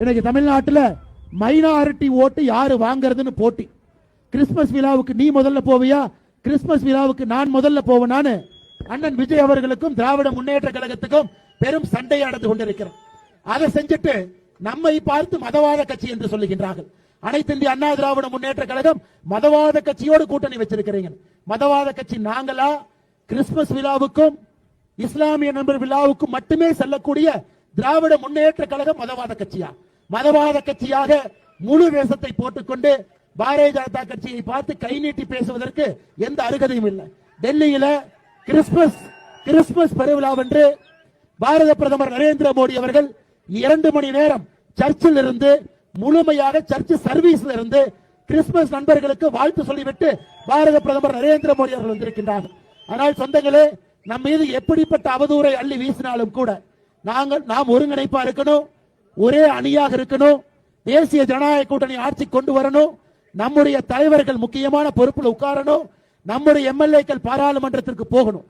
இன்னைக்கு தமிழ்நாட்டில் மைனாரிட்டி ஓட்டு யாரு வாங்குறதுன்னு போட்டி. கிறிஸ்துமஸ் விழாவுக்கு நீ முதல்ல போவியா, கிறிஸ்துமஸ் விழாவுக்கு நான் முதல்ல போவேனான்னு அண்ணன் விஜய் அவர்களுக்கும் திராவிட முன்னேற்ற கழகத்துக்கும் பெரும் சண்டை நடந்து கொண்டிருக்கிறோம். அதை செஞ்சுட்டு நம்மை பார்த்து மதவாத கட்சி என்று சொல்லுகின்றார்கள். அனைத்து இந்திய அண்ணா திராவிட முன்னேற்ற கழகம் மதவாத கட்சியோடு கூட்டணி வச்சிருக்கிறீங்க. மதவாத கட்சி நாங்களா? கிறிஸ்துமஸ் விழாவுக்கும் இஸ்லாமிய நண்பர் விழாவுக்கும் மட்டுமே செல்லக்கூடிய திராவிட முன்னேற்ற கழகம் மதவாத கட்சியா? மதவாத கட்சியாக முழு தேசத்தை போட்டுக்கொண்டு பாரதிய ஜனதா கட்சியை பார்த்து கை நீட்டி பேசுவதற்கு எந்த அருகதையும் இல்லை. டெல்லியில கிறிஸ்துமஸ் பெருவிழாவென்று பாரத பிரதமர் நரேந்திர மோடி அவர்கள் 2 மணி நேரம் சர்ச்சில் இருந்து முழுமையாக சர்ச் சர்வீஸ்ல இருந்து கிறிஸ்துமஸ் நண்பர்களுக்கு வாழ்த்து சொல்லிவிட்டு பாரத பிரதமர் நரேந்திர மோடி அவர்கள் வந்திருக்கின்றார்கள். ஆனால் சொந்தங்களே, நம் மீது எப்படிப்பட்ட அவதூறை அள்ளி வீசினாலும் கூட நாம் ஒருங்கிணைப்பா இருக்கணும், ஒரே அணியாக இருக்கணும், தேசிய ஜனநாயக கூட்டணி ஆட்சி கொண்டு வரணும், நம்முடைய தலைவர்கள் முக்கியமான பொறுப்புல உட்காரணும், நம்முடைய எம்எல்ஏக்கள் பாராளுமன்றத்திற்கு போகணும்.